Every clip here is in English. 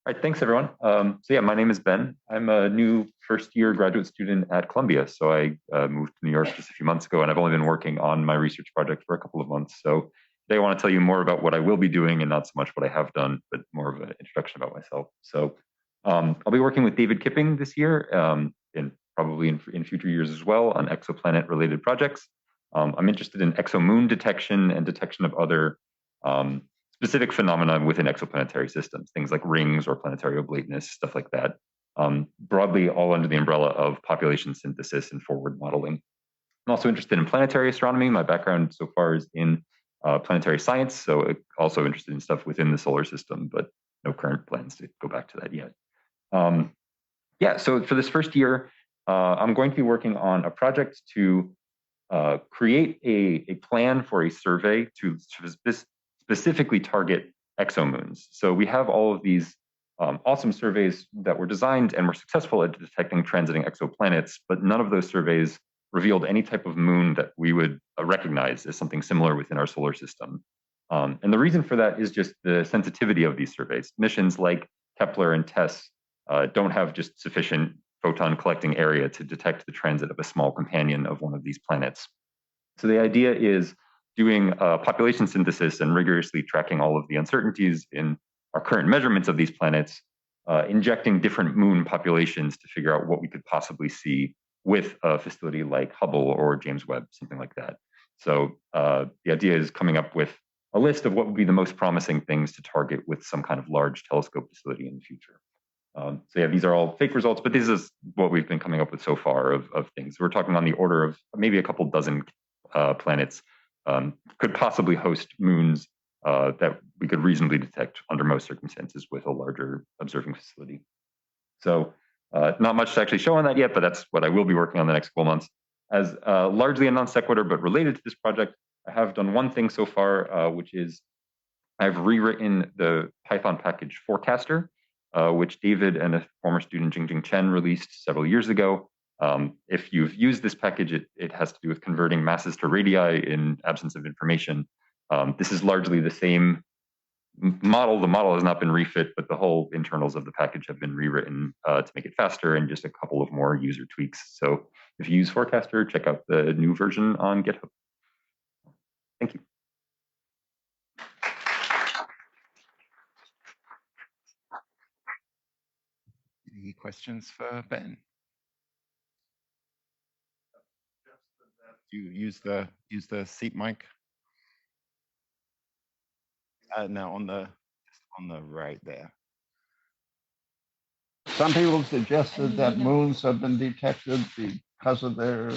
All right, thanks everyone. So yeah, my name is Ben. I'm a new first-year graduate student at Columbia. So I moved to New York just a few months ago, and I've only been working on my research project for a couple of months. So today I want to tell you more about what I will be doing, and not so much what I have done, but more of an introduction about myself. So I'll be working with David Kipping this year, and probably in future years as well, on exoplanet-related projects. I'm interested in exomoon detection and detection of other specific phenomena within exoplanetary systems, things like rings or planetary oblateness, stuff like that. Broadly, all under the umbrella of population synthesis and forward modeling. I'm also interested in planetary astronomy. My background so far is in planetary science, so also interested in stuff within the solar system, but no current plans to go back to that yet. Yeah, so for this first year, I'm going to be working on a project to create a plan for a survey to specifically target exomoons. So we have all of these awesome surveys that were designed and were successful at detecting transiting exoplanets, but none of those surveys revealed any type of moon that we would recognize as something similar within our solar system. And the reason for that is just the sensitivity of these surveys. Missions like Kepler and TESS don't have just sufficient photon collecting area to detect the transit of a small companion of one of these planets. So the idea is doing population synthesis and rigorously tracking all of the uncertainties in our current measurements of these planets, injecting different moon populations to figure out what we could possibly see with a facility like Hubble or James Webb, something like that. So the idea is coming up with a list of what would be the most promising things to target with some kind of large telescope facility in the future. So yeah, these are all fake results, but this is what we've been coming up with so far of things. We're talking on the order of maybe a couple dozen planets could possibly host moons that we could reasonably detect under most circumstances with a larger observing facility. So not much to actually show on that yet, but that's what I will be working on the next couple months. As largely a non sequitur, but related to this project, I have done one thing so far, which is I've rewritten the Python package Forecaster, which David and a former student, Jingjing Chen, released several years ago. If you've used this package, it has to do with converting masses to radii in absence of information. This is largely the same model. The model has not been refit, but the whole internals of the package have been rewritten to make it faster and just a couple of more user tweaks. So if you use Forecaster, check out the new version on GitHub. Thank you. Any questions for Ben? Do you use the seat mic? No, on the right there. Some people suggested that moons have been detected because of their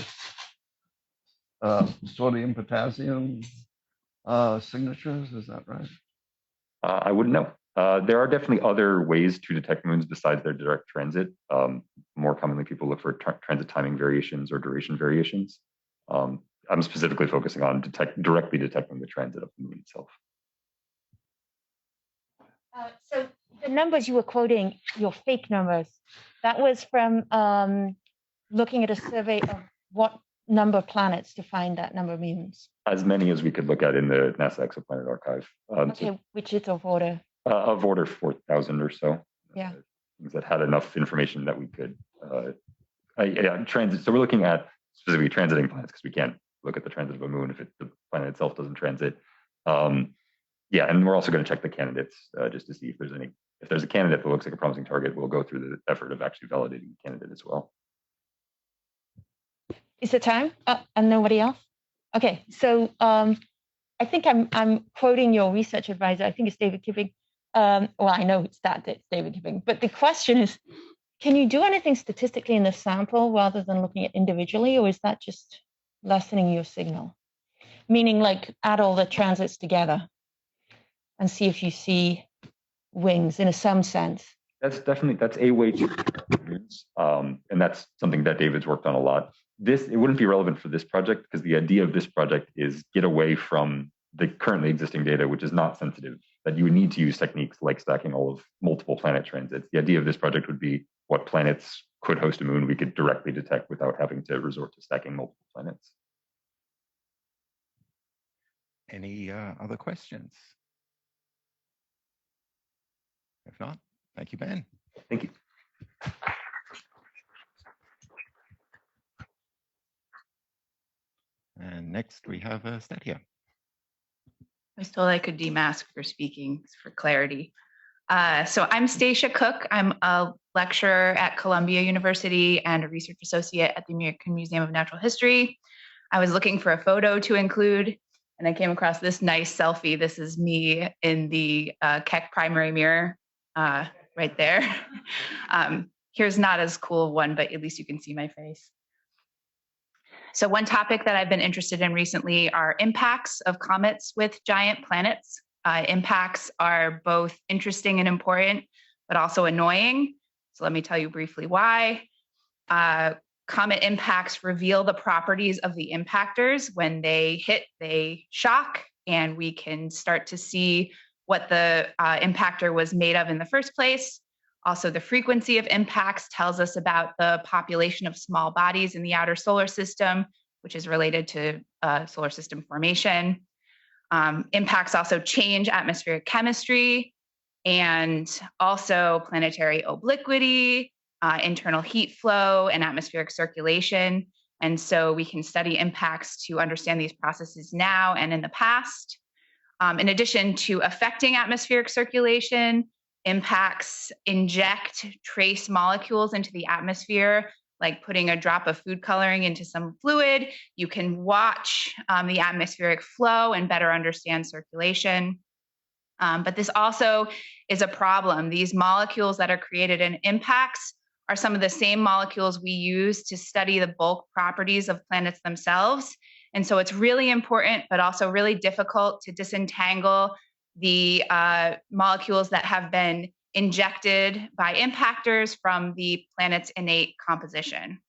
sodium potassium signatures. Is that right? I wouldn't know. There are definitely other ways to detect moons besides their direct transit. More commonly, people look for transit timing variations or duration variations. I'm specifically focusing on directly detecting the transit of the moon itself. So the numbers you were quoting, your fake numbers, that was from looking at a survey of what number of planets to find that number of moons? As many as we could look at in the NASA Exoplanet Archive. Okay, so, which is of order? Of order 4,000 or so. Yeah. Things that had enough information that we could transit. So we're looking at specifically transiting planets because we can't look at the transit of a moon if the planet itself doesn't transit. Yeah, and we're also going to check the candidates just to see if there's a candidate that looks like a promising target. We'll go through the effort of actually validating the candidate as well. Is it time? And nobody else? Okay, so I think I'm quoting your research advisor. I think it's David Kipping. Well, I know it's David Kipping. But the question is, can you do anything statistically in the sample rather than looking at individually, or is that just lessening your signal? Meaning, like, add all the transits together and see if you see wings in some sense. That's a way to and that's something that David's worked on a lot. It wouldn't be relevant for this project because the idea of this project is get away from the currently existing data, which is not sensitive, that you would need to use techniques like stacking all of multiple planet transits. The idea of this project would be what planets could host a moon we could directly detect without having to resort to stacking multiple planets. Any other questions? If not, Thank you, Ben. Thank you. And next we have Stadia. I was told I could demask for speaking for clarity. So I'm Stacia Cook. I'm a lecturer at Columbia University and a research associate at the American Museum of Natural History. I was looking for a photo to include, and I came across this nice selfie. This is me in the Keck primary mirror right there. Here's not as cool one, but at least you can see my face. So one topic that I've been interested in recently are impacts of comets with giant planets. Impacts are both interesting and important, but also annoying. So let me tell you briefly why. Comet impacts reveal the properties of the impactors. When they hit, they shock, and we can start to see what the impactor was made of in the first place. Also, the frequency of impacts tells us about the population of small bodies in the outer solar system, which is related to solar system formation. Impacts also change atmospheric chemistry and also planetary obliquity, internal heat flow, and atmospheric circulation. And so we can study impacts to understand these processes now and in the past. In addition to affecting atmospheric circulation, impacts inject trace molecules into the atmosphere, like putting a drop of food coloring into some fluid. You can watch the atmospheric flow and better understand circulation. But this also is a problem. These molecules that are created in impacts are some of the same molecules we use to study the bulk properties of planets themselves. And so it's really important, but also really difficult to disentangle the molecules that have been injected by impactors from the planet's innate composition.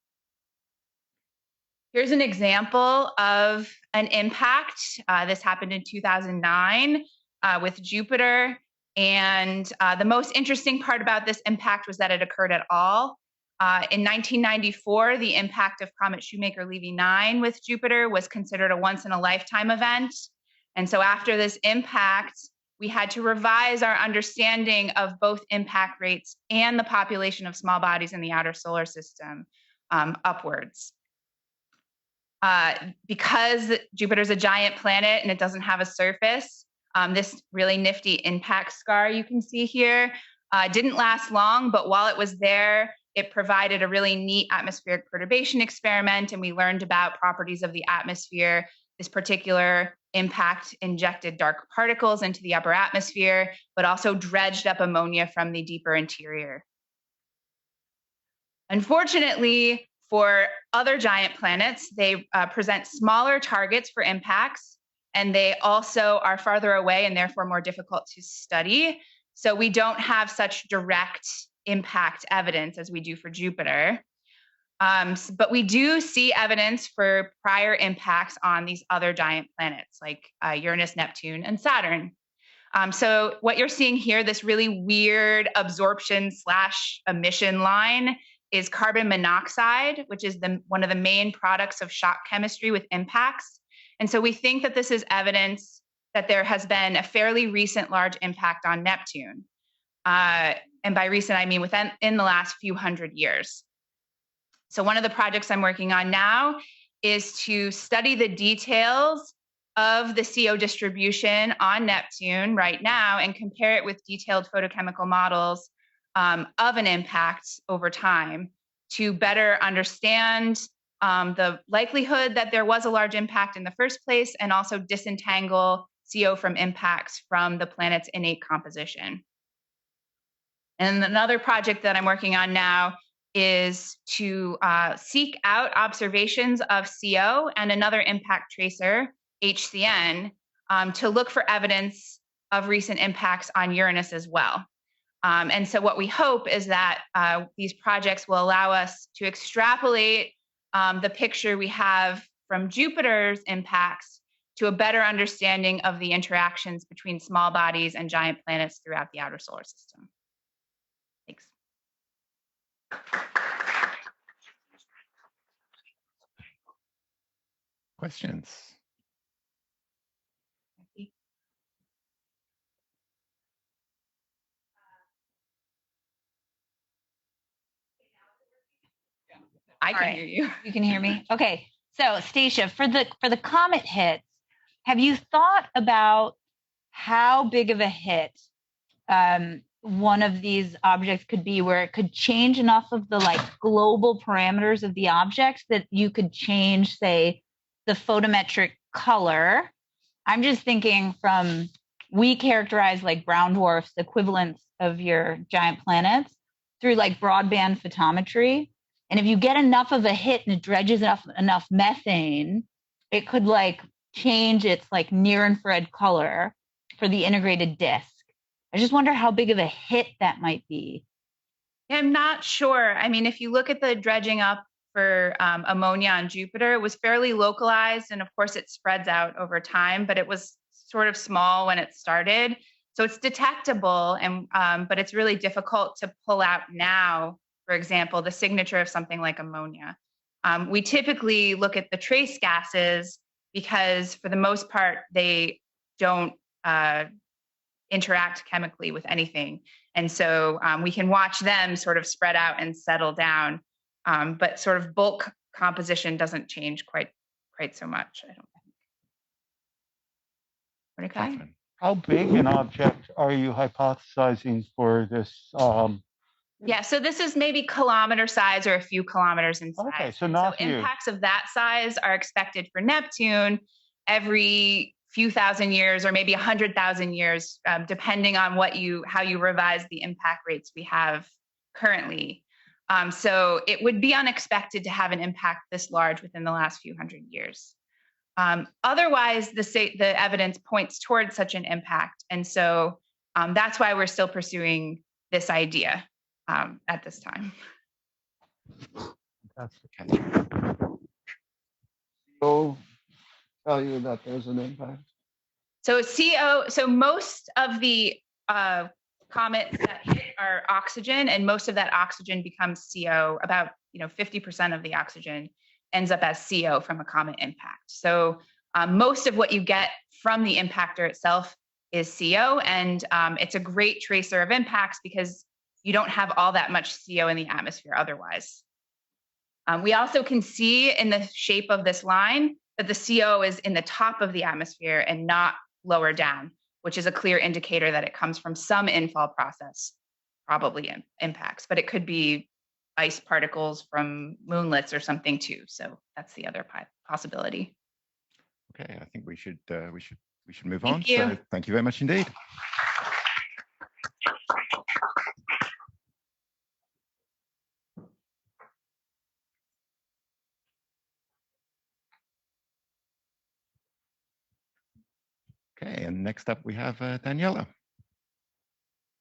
Here's an example of an impact. This happened in 2009 with Jupiter. And the most interesting part about this impact was that it occurred at all. In 1994, the impact of Comet Shoemaker-Levy 9 with Jupiter was considered a once-in-a-lifetime event. And so after this impact, we had to revise our understanding of both impact rates and the population of small bodies in the outer solar system upwards. Because Jupiter's a giant planet and it doesn't have a surface, this really nifty impact scar you can see here didn't last long, but while it was there, it provided a really neat atmospheric perturbation experiment, and we learned about properties of the atmosphere. This particular impact injected dark particles into the upper atmosphere, but also dredged up ammonia from the deeper interior. Unfortunately, for other giant planets, they present smaller targets for impacts, and they also are farther away and therefore more difficult to study. So we don't have such direct impact evidence as we do for Jupiter. But we do see evidence for prior impacts on these other giant planets like Uranus, Neptune, and Saturn. So what you're seeing here, this really weird absorption/emission line, is carbon monoxide, which is one of the main products of shock chemistry with impacts. And so we think that this is evidence that there has been a fairly recent large impact on Neptune. And by recent, I mean in the last few hundred years. So one of the projects I'm working on now is to study the details of the CO distribution on Neptune right now and compare it with detailed photochemical models of an impact over time to better understand the likelihood that there was a large impact in the first place, and also disentangle CO from impacts from the planet's innate composition. And another project that I'm working on now is to seek out observations of CO and another impact tracer, HCN, to look for evidence of recent impacts on Uranus as well. And so what we hope is that these projects will allow us to extrapolate the picture we have from Jupiter's impacts to a better understanding of the interactions between small bodies and giant planets throughout the outer solar system. Thanks. Questions? I can right. hear you. You can hear me? Okay. So Stacia, for the comet hits, have you thought about how big of a hit one of these objects could be, where it could change enough of the like global parameters of the objects that you could change, say, the photometric color? I'm just thinking we characterize like brown dwarfs, equivalents of your giant planets, through like broadband photometry. And if you get enough of a hit and it dredges enough methane, it could like change its like near infrared color for the integrated disk. I just wonder how big of a hit that might be. Yeah, I'm not sure. I mean, if you look at the dredging up for ammonia on Jupiter, it was fairly localized. And of course, it spreads out over time, but it was sort of small when it started. So it's detectable, and but it's really difficult to pull out now, for example, the signature of something like ammonia. We typically look at the trace gases because for the most part, they don't interact chemically with anything. And so we can watch them sort of spread out and settle down. But sort of bulk composition doesn't change quite so much, I don't think. Mordecai? Catherine. How big an object are you hypothesizing for this? Yeah, so this is maybe kilometer size or a few kilometers in size. Okay, so not huge. Impacts of that size are expected for Neptune every few thousand years, or maybe 100,000 years, depending on how you revise the impact rates we have currently. So it would be unexpected to have an impact this large within the last few hundred years. Otherwise, the evidence points towards such an impact, and so that's why we're still pursuing this idea at this time. So tell you that there's an impact. So most of the comets that hit are oxygen, and most of that oxygen becomes CO. About 50% of the oxygen ends up as CO from a comet impact. So most of what you get from the impactor itself is CO, and it's a great tracer of impacts because you don't have all that much CO in the atmosphere otherwise. We also can see in the shape of this line that the CO is in the top of the atmosphere and not lower down, which is a clear indicator that it comes from some infall process, probably impacts, but it could be ice particles from moonlets or something too. So that's the other possibility. Okay, I think we should move Thank on. you. So thank you very much indeed. Okay, and next up we have Daniela.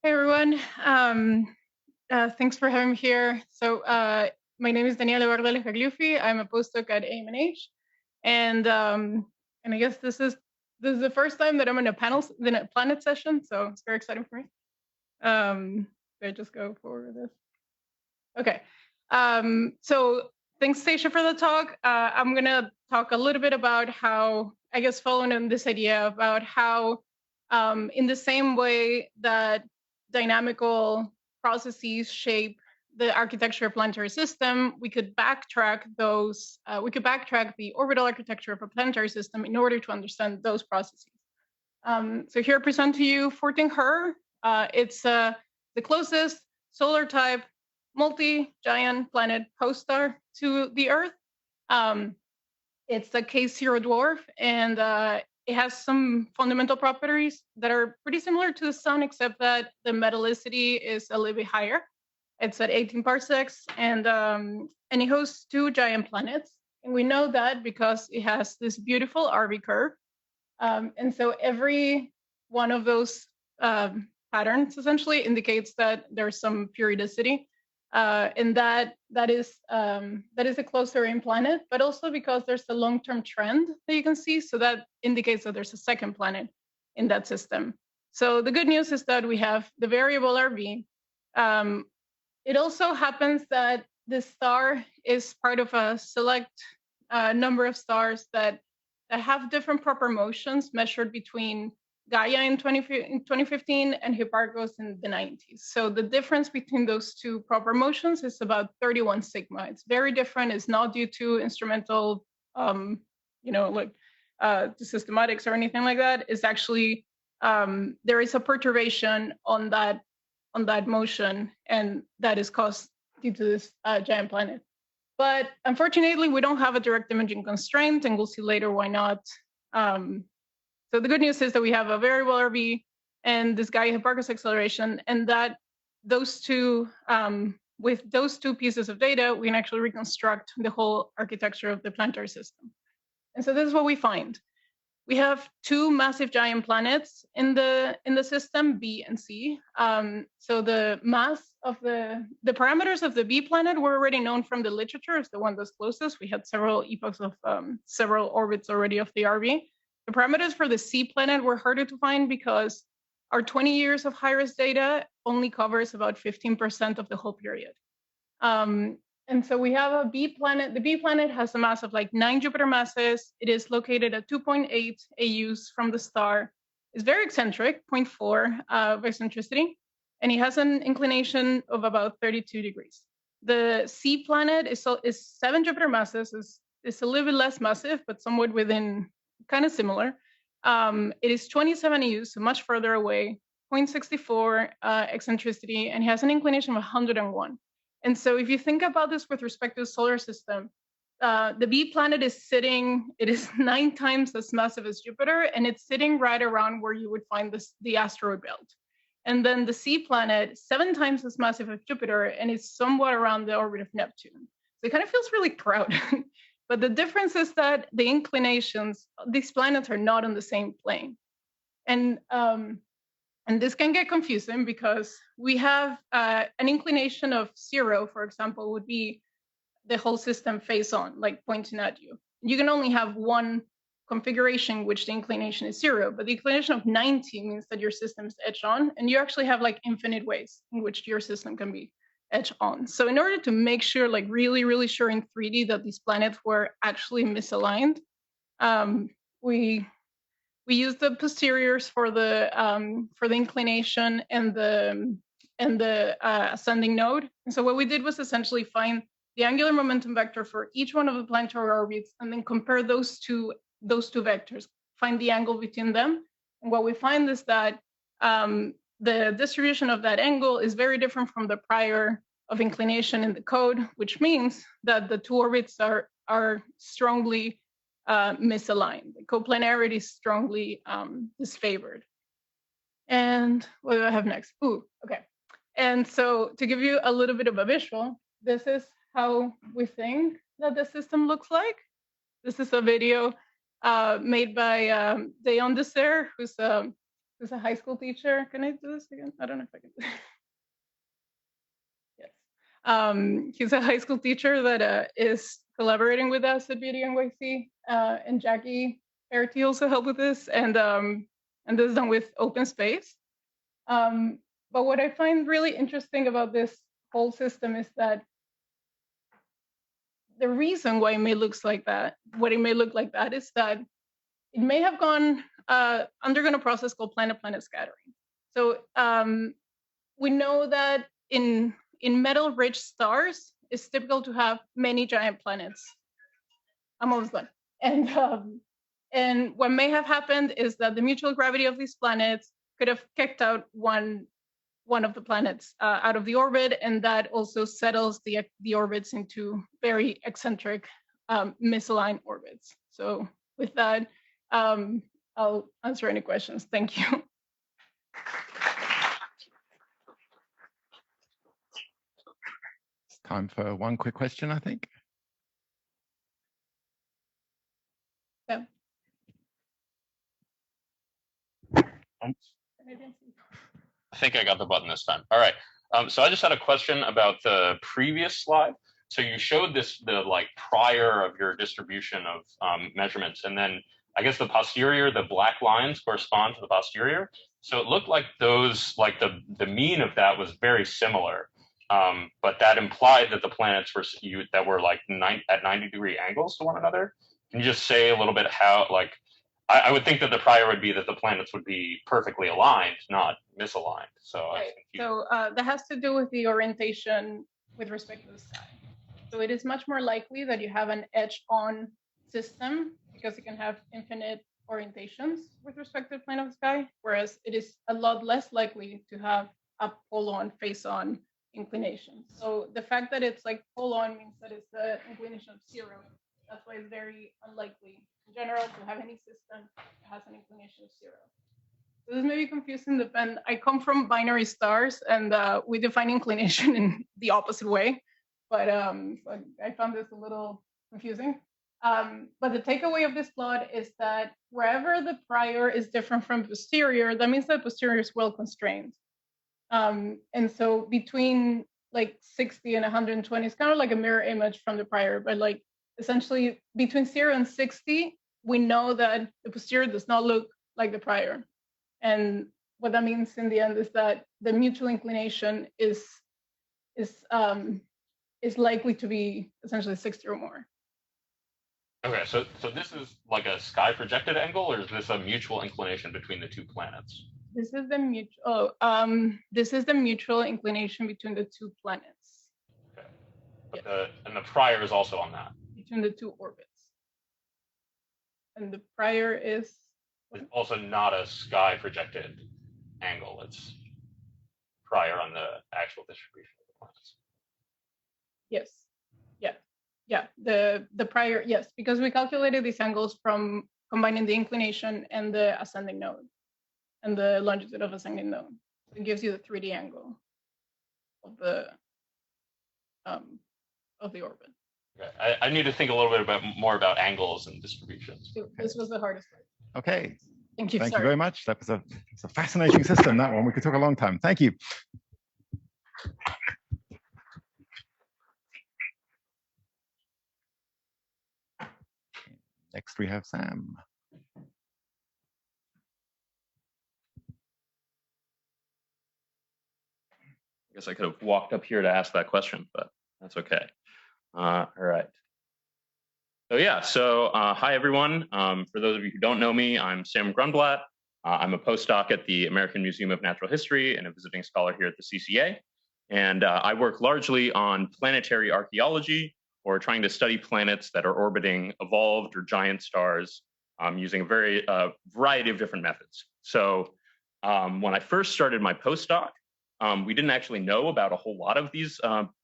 Hey everyone, thanks for having me here. So my name is Danielle Gordell Haglufi. I'm a postdoc at AMNH, and I guess this is the first time that I'm in a planet session, so it's very exciting for me. Should I just go forward with this? Okay. So thanks, Stacia, for the talk. I'm gonna talk a little bit about how, I guess, following on this idea about how, in the same way that dynamical processes shape the architecture of planetary system, we could backtrack those. We could backtrack the orbital architecture of a planetary system in order to understand those processes. So here I present to you 14Her. It's the closest solar type multi-giant planet host star to the Earth. It's a K0 dwarf, and it has some fundamental properties that are pretty similar to the Sun, except that the metallicity is a little bit higher. It's at 18 parsecs, and it hosts 2 giant planets. And we know that because it has this beautiful RV curve. And so every one of those patterns essentially indicates that there's some periodicity. And that is a closer in planet, but also because there's a long-term trend that you can see, so that indicates that there's a second planet in that system. So the good news is that we have the variable RV. It also happens that this star is part of a select number of stars that have different proper motions measured between Gaia in 2015 and Hipparcos in the 90s. So the difference between those two proper motions is about 31 sigma. It's very different. It's not due to instrumental, like to systematics or anything like that. It's actually there is a perturbation on that motion, and that is caused due to this giant planet. But unfortunately, we don't have a direct imaging constraint, and we'll see later why not. So the good news is that we have a variable RV and this Gaia Hipparcos acceleration, and that those two, with those two pieces of data, we can actually reconstruct the whole architecture of the planetary system. And so this is what we find. We have two massive giant planets in the system, B and C. So the mass of the parameters of the B planet were already known from the literature. It's the one that's closest. We had several epochs of several orbits already of the RV. The parameters for the C planet were harder to find because our 20 years of high-res data only covers about 15% of the whole period. And so we have a B planet. The B planet has a mass of like 9 Jupiter masses. It is located at 2.8 AUs from the star. It's very eccentric, 0.4 of eccentricity, and it has an inclination of about 32 degrees. The C planet is 7 Jupiter masses. It's a little bit less massive, but somewhat within, kind of similar. It is 27 AUs, so much further away, 0.64 eccentricity, and it has an inclination of 101. And so if you think about this with respect to the solar system, the B planet is it is 9 times as massive as Jupiter, and it's sitting right around where you would find the asteroid belt. And then the C planet, 7 times as massive as Jupiter, and it's somewhat around the orbit of Neptune. So it kind of feels really crowded. But the difference is that the inclinations, these planets are not on the same plane. And this can get confusing because we have an inclination of 0, for example, would be the whole system face on, like pointing at you. You can only have one configuration which the inclination is 0, but the inclination of 90 means that your system is edge on, and you actually have like infinite ways in which your system can be edge on. So in order to make sure, like really, really sure in 3D that these planets were actually misaligned, we use the posteriors for the inclination and the ascending node. And so what we did was essentially find the angular momentum vector for each one of the planetary orbits, and then compare those two vectors, find the angle between them. And what we find is that the distribution of that angle is very different from the prior of inclination in the code, which means that the two orbits are strongly misaligned. The coplanarity is strongly disfavored. And what do I have next? Ooh, okay. And so to give you a little bit of a visual, this is how we think that the system looks like. This is a video made by Danielle, who's a high school teacher. Can I do this again? I don't know if I can do it. Yes. He's a high school teacher that is collaborating with us at BD NYC, and Jackie Arity also helped with this, and this is done with open space. But what I find really interesting about this whole system is that the reason why it may look like that, is that it may have undergone a process called planet-planet scattering. So we know that in metal-rich stars, it's typical to have many giant planets. I'm almost done. And what may have happened is that the mutual gravity of these planets could have kicked out one of the planets out of the orbit, and that also settles the orbits into very eccentric, misaligned orbits. So with that, I'll answer any questions. Thank you. It's time for one quick question, I think. Yeah. I think I got the button this time. All right. So I just had a question about the previous slide. So you showed the like prior of your distribution of measurements, and then I guess the posterior, the black lines correspond to the posterior. So it looked like those, like the mean of that was very similar, but that implied that the planets were like at 90-degree angles to one another. Can you just say a little bit how, like, I would think that the prior would be that the planets would be perfectly aligned, not misaligned. So I Right. think So that has to do with the orientation with respect to the sky. So it is much more likely that you have an edge-on system because you can have infinite orientations with respect to the plane of the sky, whereas it is a lot less likely to have a pole-on, face-on inclination. So the fact that it's like pole-on means that it's the inclination of 0. That's why it's very unlikely in general to have any system that has an inclination of 0. So this may be confusing. I come from binary stars, and we define inclination in the opposite way. But so I found this a little confusing. But the takeaway of this plot is that wherever the prior is different from posterior, that means that posterior is well constrained. And so between like 60 and 120 is kind of like a mirror image from the prior, but like essentially between 0 and 60, we know that the posterior does not look like the prior. And what that means in the end is that the mutual inclination is likely to be essentially 60 or more. okay. So this is like a sky projected angle, or is this a mutual inclination between the two planets? This is the mutual. This is the mutual inclination between the two planets. Okay. But and the prior is also on that. Between the two orbits. And the prior is. It's also not a sky projected angle. It's prior on the actual distribution of the planets. Yes. Yeah. Yeah. The prior, yes, because we calculated these angles from combining the inclination and the ascending node and the longitude of ascending node. It gives you the 3D angle of the orbit. Okay. I need to think a little bit more about angles and distributions. This was the hardest part. Okay. Thank you. Thank you very much. That was it's a fascinating system, that one. We could talk a long time. Thank you. Next, we have Sam. I guess I could have walked up here to ask that question, but that's okay. All right. So yeah, hi everyone. For those of you who don't know me, I'm Sam Grunbla. I'm a postdoc at the American Museum of Natural History and a visiting scholar here at the CCA. And I work largely on planetary archaeology, or trying to study planets that are orbiting evolved or giant stars using a variety of different methods. So when I first started my postdoc, we didn't actually know about a whole lot of these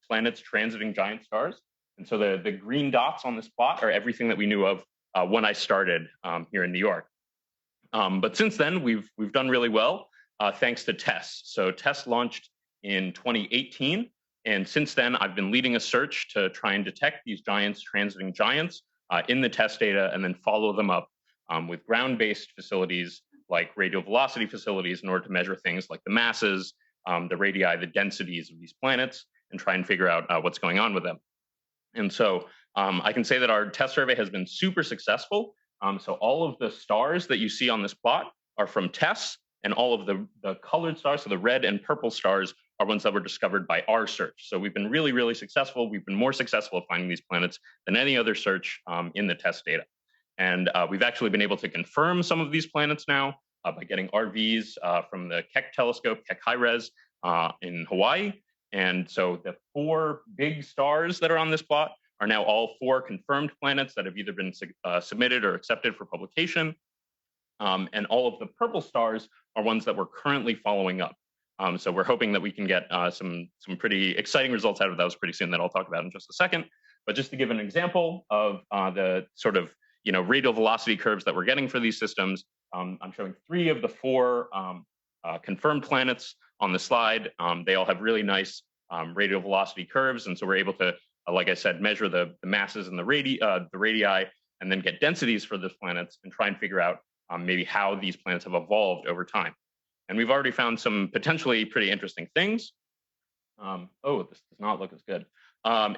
planets transiting giant stars. And so the green dots on this plot are everything that we knew of when I started here in New York. But since then, we've done really well thanks to TESS. So TESS launched in 2018. And since then, I've been leading a search to try and detect these giants transiting giants in the TESS data and then follow them up with ground-based facilities like radial velocity facilities in order to measure things like the masses, the radii, the densities of these planets, and try and figure out what's going on with them. And so I can say that our TESS survey has been super successful. So all of the stars that you see on this plot are from TESS, and all of the colored stars, so the red and purple stars, are ones that were discovered by our search. So we've been really, really successful. We've been more successful at finding these planets than any other search in the TESS data. And we've actually been able to confirm some of these planets now by getting RVs from the Keck telescope, Keck High Res in Hawaii. And so the 4 big stars that are on this plot are now all 4 confirmed planets that have either been submitted or accepted for publication. And all of the purple stars are ones that we're currently following up. So we're hoping that we can get some pretty exciting results out of those pretty soon that I'll talk about in just a second. But just to give an example of the sort of radial velocity curves that we're getting for these systems, I'm showing 3 of the 4 confirmed planets on the slide. They all have really nice radial velocity curves, and so we're able to, like I said, measure the masses and the radii, and then get densities for those planets and try and figure out maybe how these planets have evolved over time. And we've already found some potentially pretty interesting things. Oh, this does not look as good.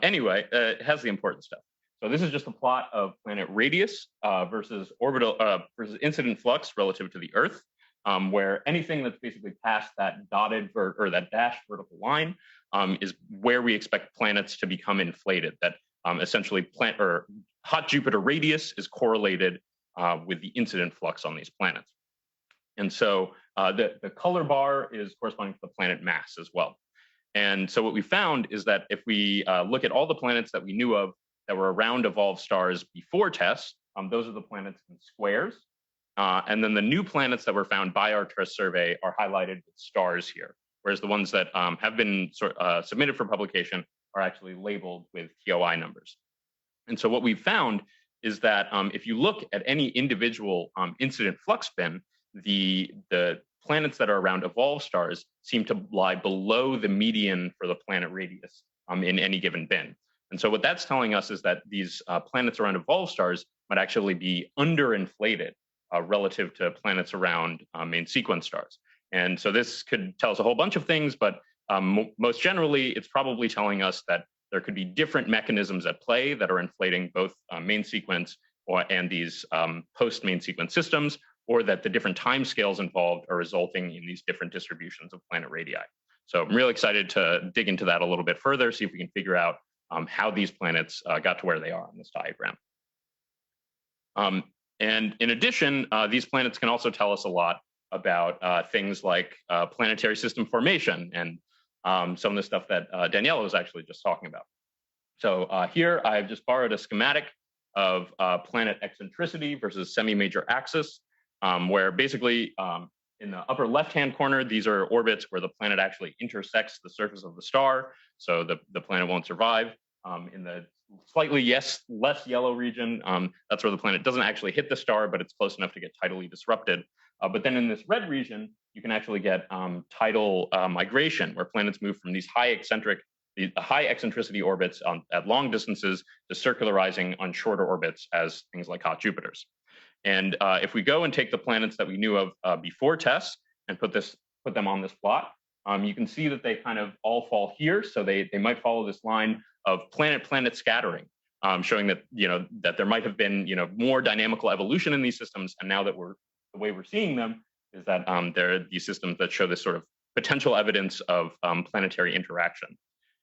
Anyway, it has the important stuff. So this is just a plot of planet radius versus incident flux relative to the Earth, where anything that's basically past that dotted or that dashed vertical line is where we expect planets to become inflated. That essentially hot Jupiter radius is correlated with the incident flux on these planets. And so the color bar is corresponding to the planet mass as well. And so what we found is that if we look at all the planets that we knew of that were around evolved stars before TESS, those are the planets in squares. And then the new planets that were found by our TESS survey are highlighted with stars here, whereas the ones that have been submitted for publication are actually labeled with TOI numbers. And so what we found is that if you look at any individual incident flux bin, the planets that are around evolved stars seem to lie below the median for the planet radius in any given bin. And so what that's telling us is that these planets around evolved stars might actually be underinflated relative to planets around main sequence stars. And so this could tell us a whole bunch of things, but most generally, it's probably telling us that there could be different mechanisms at play that are inflating both main sequence and these post-main sequence systems, or that the different timescales involved are resulting in these different distributions of planet radii. So I'm really excited to dig into that a little bit further, see if we can figure out how these planets got to where they are on this diagram. And in addition, these planets can also tell us a lot about things like planetary system formation and some of the stuff that Danielle was actually just talking about. So here I've just borrowed a schematic of planet eccentricity versus semi-major axis, where basically in the upper left-hand corner, these are orbits where the planet actually intersects the surface of the star, so the planet won't survive. In the slightly less yellow region, that's where the planet doesn't actually hit the star, but it's close enough to get tidally disrupted. But then in this red region, you can actually get tidal migration, where planets move from these high eccentricity orbits at long distances to circularizing on shorter orbits as things like hot Jupiters. And if we go and take the planets that we knew of before TESS and put them on this plot, you can see that they kind of all fall here. So they might follow this line of planet-planet scattering, showing that that there might have been more dynamical evolution in these systems. And now that the way we're seeing them is that there are these systems that show this sort of potential evidence of planetary interaction.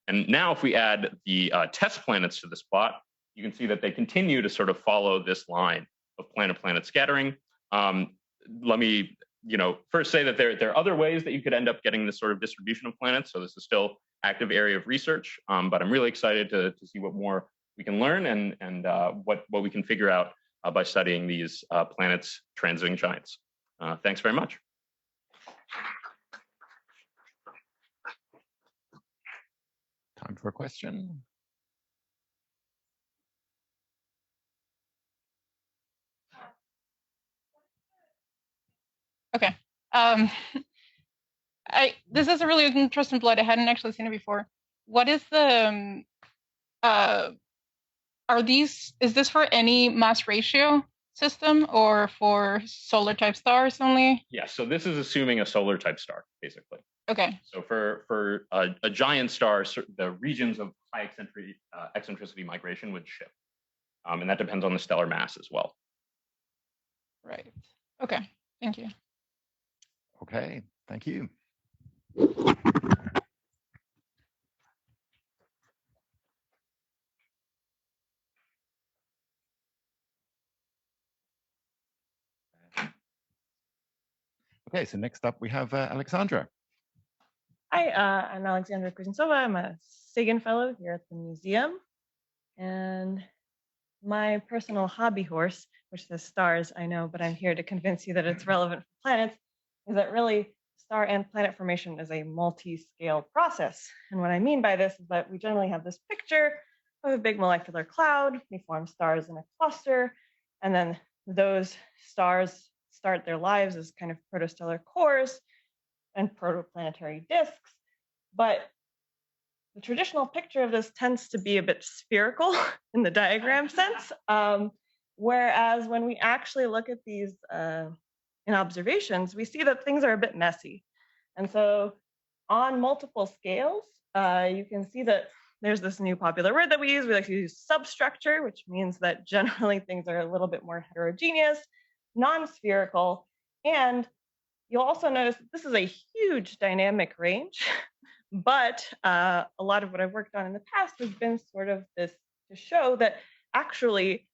And now if we add the TESS planets to this plot, you can see that they continue to sort of follow this line of planet-planet scattering. Let me first say that there are other ways that you could end up getting this sort of distribution of planets. So this is still active area of research, but I'm really excited to see what more we can learn and what we can figure out by studying these planets transiting giants. Thanks very much. Time for a question. Okay. This is a really interesting plot. I hadn't actually seen it before. What is the is this for any mass ratio system or for solar type stars only? Yeah, so this is assuming a solar type star, basically. Okay. So for a giant star, the regions of high eccentricity migration would shift. And that depends on the stellar mass as well. Right. Okay. Thank you. Okay, thank you. Okay, so next up we have Alexandra. Hi, I'm Alexandra Christensen. I'm a Sagan Fellow here at the museum. And my personal hobby horse, which says stars, I know, but I'm here to convince you that it's relevant for planets, is that really star and planet formation is a multi-scale process. And what I mean by this is that we generally have this picture of a big molecular cloud. We form stars in a cluster, and then those stars start their lives as kind of protostellar cores and protoplanetary disks. But the traditional picture of this tends to be a bit spherical in the diagram sense, whereas when we actually look at these in observations, we see that things are a bit messy. And so on multiple scales, you can see that there's this new popular word that we use. We like to use substructure, which means that generally things are a little bit more heterogeneous, non-spherical, and you'll also notice that this is a huge dynamic range, but a lot of what I've worked on in the past has been sort of this to show that actually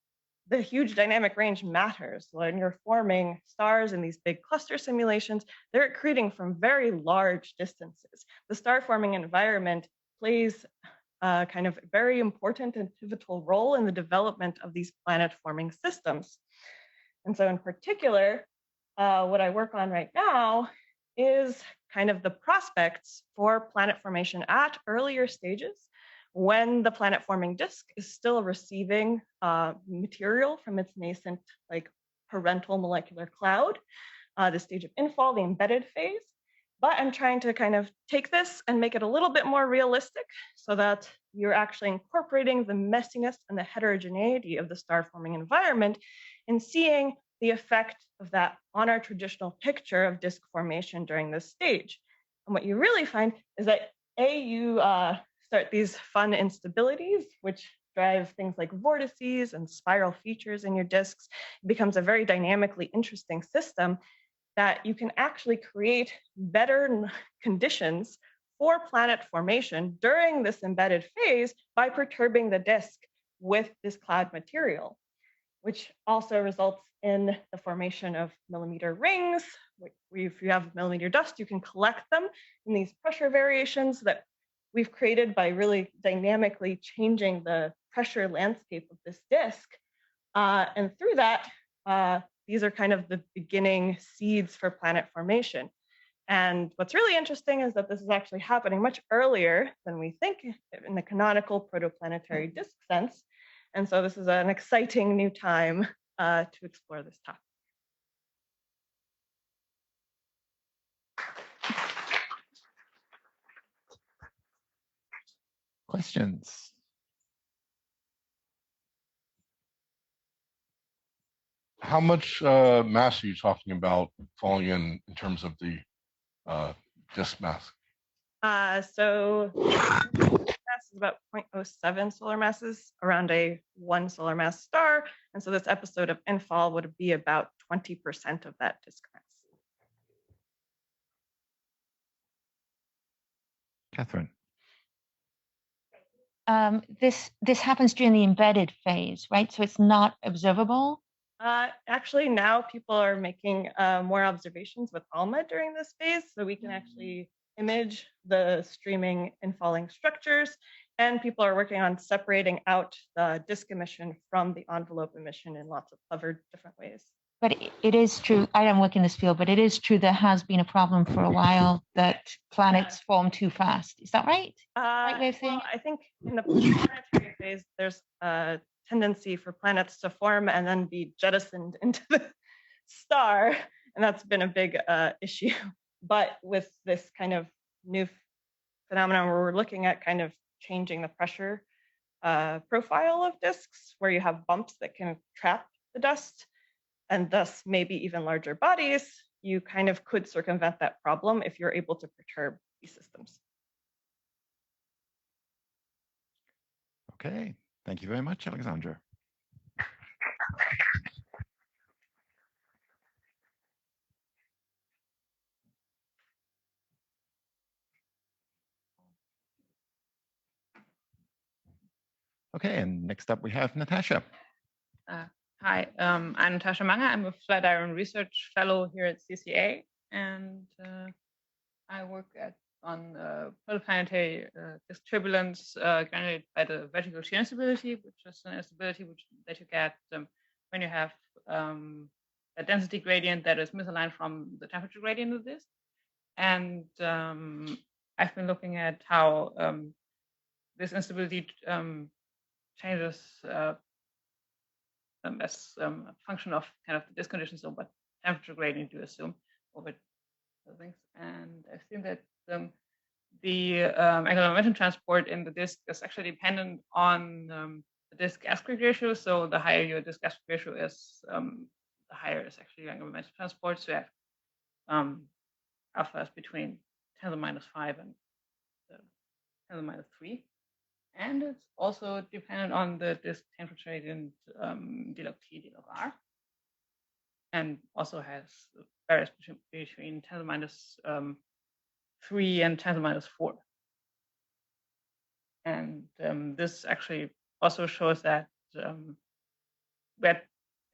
the huge dynamic range matters. When you're forming stars in these big cluster simulations, they're accreting from very large distances. The star forming environment plays kind of very important and pivotal role in the development of these planet forming systems. And so in particular, what I work on right now is kind of the prospects for planet formation at earlier stages when the planet forming disk is still receiving material from its nascent like parental molecular cloud, the stage of infall, the embedded phase. But I'm trying to kind of take this and make it a little bit more realistic so that you're actually incorporating the messiness and the heterogeneity of the star forming environment and seeing the effect of that on our traditional picture of disk formation during this stage. And what you really find is that you start these fun instabilities, which drive things like vortices and spiral features in your disks. It becomes a very dynamically interesting system that you can actually create better conditions for planet formation during this embedded phase by perturbing the disk with this cloud material, which also results in the formation of millimeter rings. If you have millimeter dust, you can collect them in these pressure variations that we've created by really dynamically changing the pressure landscape of this disk. And through that, these are kind of the beginning seeds for planet formation. And what's really interesting is that this is actually happening much earlier than we think in the canonical protoplanetary disk sense. And so this is an exciting new time to explore this topic. Questions? How much mass are you talking about falling in terms of the disk mass? So mass is about 0.07 solar masses around a 1 solar mass star. And so this episode of infall would be about 20% of that disk mass. Catherine. This happens during the embedded phase, right? So it's not observable. Actually, now people are making more observations with ALMA during this phase, so we can actually image the streaming and falling structures, and people are working on separating out the disk emission from the envelope emission in lots of clever different ways. But it is true, I don't work in this field, but it is true there has been a problem for a while that planets form too fast. Is that right? Right way of saying well, I think in the planetary phase, there's a tendency for planets to form and then be jettisoned into the star, and that's been a big issue. But with this kind of new phenomenon where we're looking at kind of changing the pressure profile of disks, where you have bumps that can trap the dust, and thus maybe even larger bodies, you kind of could circumvent that problem if you're able to perturb these systems. Okay, thank you very much, Alexandra. Okay, and next up we have Natasha. Hi, I'm Natasha Manger. I'm a Flatiron Research Fellow here at CCA, and I work on protoplanetary disk turbulence generated by the vertical shear instability, which is an instability that you get when you have a density gradient that is misaligned from the temperature gradient of this. And I've been looking at how this instability changes as a function of kind of the disk conditions, so what temperature gradient you assume over things. And I've seen that the angular momentum transport in the disk is actually dependent on the disk aspect ratio. So the higher your disk aspect ratio is, the higher is actually angular momentum transport. So you have alpha is between 10 to the -5 and 10 to the -3. And it's also dependent on the disk temperature gradient d log T, d log R. And also has varies between 10 to the -3 and 10 to the -4. And this actually also shows that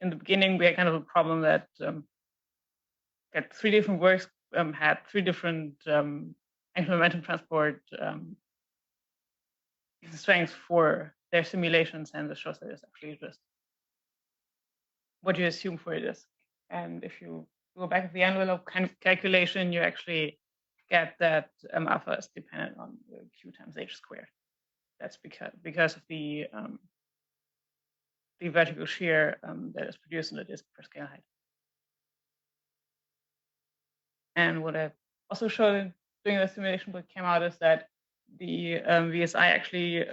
in the beginning we had kind of a problem that had 3 different works had 3 different angular momentum transport strengths for their simulations, and this shows that it's actually just what you assume for a disk. And if you go back at the envelope kind of calculation, you actually get that alpha is dependent on the q times h squared. That's because of the vertical shear that is produced in the disk per scale height. And what I've also showed doing the simulation but came out is that the VSI actually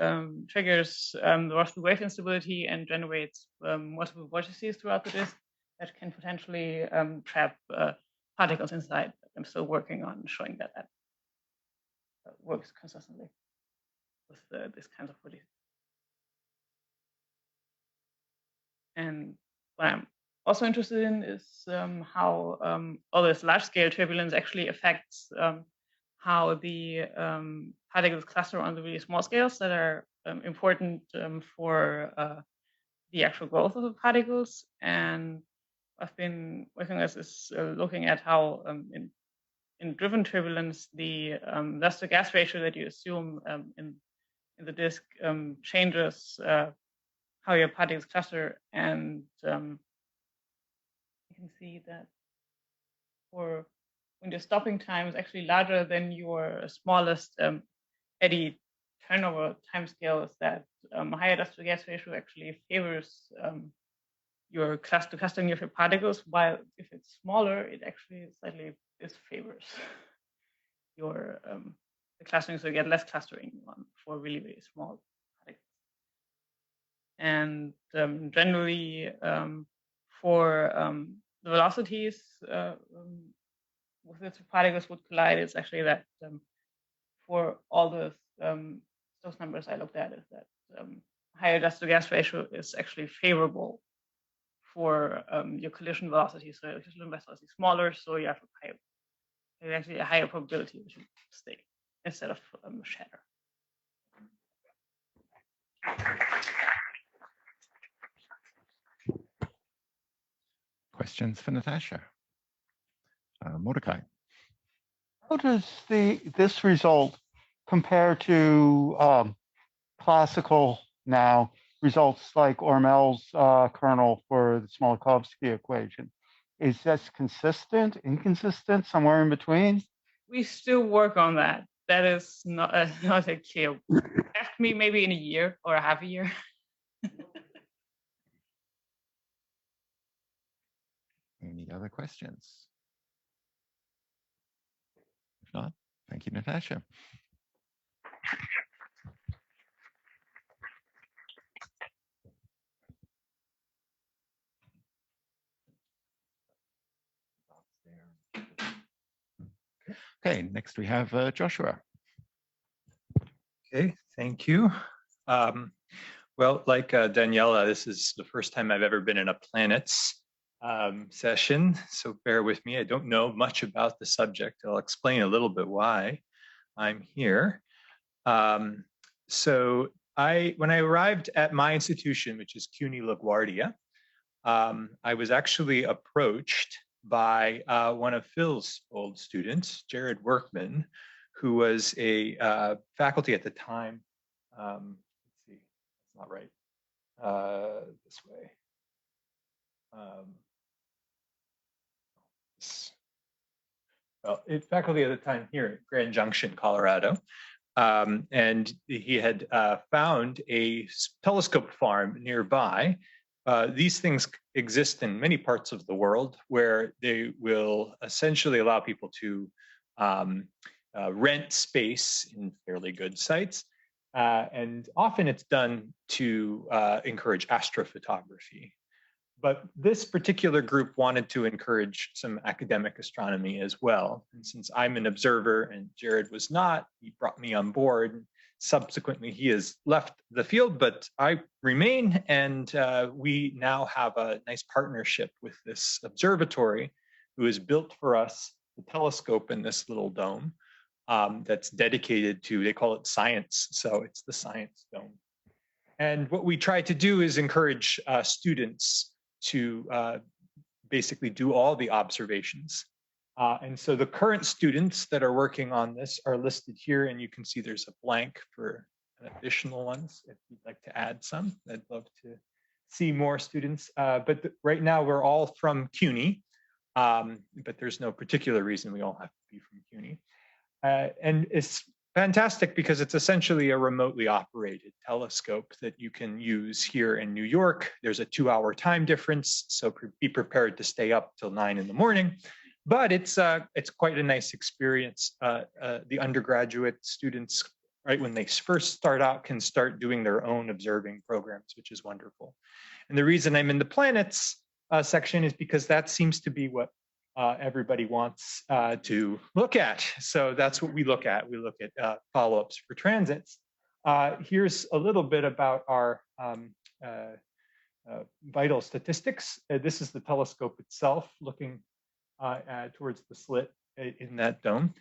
triggers the Rossby wave instability and generates multiple vortices throughout the disk that can potentially trap particles inside. I'm still working on showing that that works consistently with this kind of vortices. And what I'm also interested in is how all this large-scale turbulence actually affects how the particles cluster on the really small scales that are important for the actual growth of the particles. And I've been working on this is looking at how in driven turbulence the dust to gas ratio that you assume in the disk changes how your particles cluster, and you can see that for when your stopping time is actually larger than your smallest eddy turnover time scale, is that higher dust to gas ratio actually favors your clustering of your particles, while if it's smaller, it actually slightly disfavors your the clustering, so you get less clustering for really, really small particles. And generally, for the velocities with which particles would collide, it's actually that for all those numbers I looked at, is that higher dust to gas ratio is actually favorable for your collision velocity. So your collision velocity is smaller, so you have actually a higher probability that you stay instead of shatter. Questions for Natasha? Mordecai. How does this result compare to classical now results like Ormel's kernel for the Smoluchowski equation? Is this consistent, inconsistent, somewhere in between? We still work on that. That is not a clear. Ask me maybe in a year or a half a year. Any other questions? If not, thank you, Natasha. Okay, next we have Joshua. Okay, thank you. Well, like Daniela, this is the first time I've ever been in a planets session, so bear with me. I don't know much about the subject. I'll explain a little bit why I'm here. So when I arrived at my institution, which is CUNY LaGuardia, I was actually approached by one of Phil's old students, Jared Workman, who was a faculty at the time. Let's see, that's not right. This way. Well, faculty at the time here at Grand Junction, Colorado. And he had found a telescope farm nearby. These things exist in many parts of the world where they will essentially allow people to rent space in fairly good sites. And often it's done to encourage astrophotography. But this particular group wanted to encourage some academic astronomy as well. And since I'm an observer and Jared was not, he brought me on board. Subsequently, he has left the field, but I remain, and we now have a nice partnership with this observatory who has built for us the telescope in this little dome that's dedicated to, they call it science, so it's the Science Dome. And what we try to do is encourage students to basically do all the observations. And so the current students that are working on this are listed here, and you can see there's a blank for additional ones. If you'd like to add some, I'd love to see more students. But right now we're all from CUNY, but there's no particular reason we all have to be from CUNY. And it's fantastic because it's essentially a remotely operated telescope that you can use here in New York. There's a 2-hour time difference, so be prepared to stay up till 9 in the morning. But it's quite a nice experience. The undergraduate students, right when they first start out, can start doing their own observing programs, which is wonderful. And the reason I'm in the planets section is because that seems to be what everybody wants to look at. So that's what we look at. We look at follow-ups for transits. Here's a little bit about our vital statistics. This is the telescope itself looking towards the slit in that dome.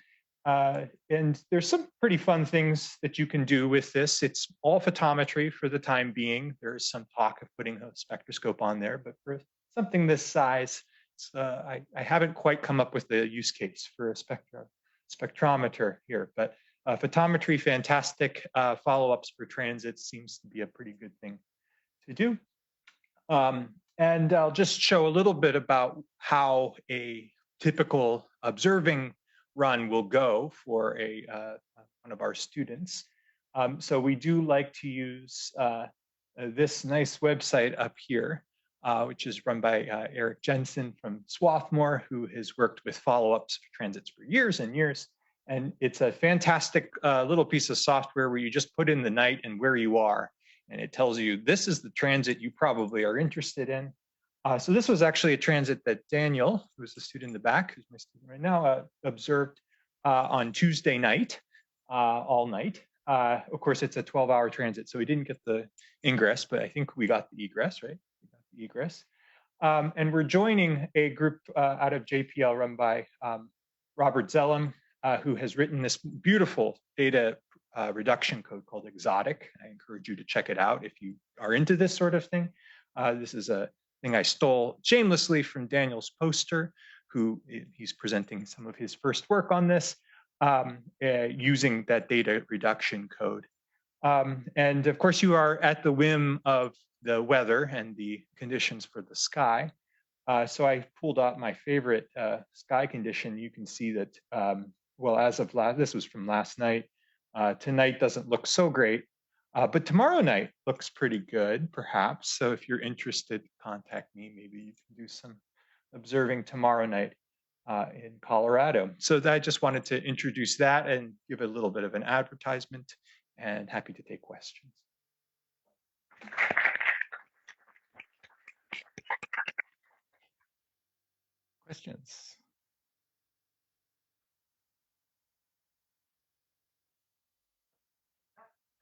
And there's some pretty fun things that you can do with this. It's all photometry for the time being. There's some talk of putting a spectroscope on there, but for something this size, I haven't quite come up with the use case for a spectrometer here, but photometry, fantastic. Follow-ups for transits seems to be a pretty good thing to do. And I'll just show a little bit about how a typical observing run will go for one of our students. So we do like to use this nice website up here, which is run by Eric Jensen from Swarthmore, who has worked with follow-ups for transits for years and years. And it's a fantastic little piece of software where you just put in the night and where you are. And it tells you, this is the transit you probably are interested in. So this was actually a transit that Danielle, who's the student in the back, who's my student right now, observed on Tuesday night, all night. Of course, it's a 12-hour transit, so we didn't get the ingress, but I think we got the egress, right? We got the egress. And we're joining a group out of JPL run by Robert Zellum, who has written this beautiful data reduction code called Exotic. I encourage you to check it out if you are into this sort of thing. This is a thing I stole shamelessly from Daniel's poster, who he's presenting some of his first work on this using that data reduction code. And of course, you are at the whim of the weather and the conditions for the sky. So I pulled out my favorite sky condition. You can see that, well, as of this was from last night, tonight doesn't look so great, but tomorrow night looks pretty good, perhaps. So if you're interested, contact me. Maybe you can do some observing tomorrow night in Colorado. So I just wanted to introduce that and give a little bit of an advertisement, and happy to take questions. Questions?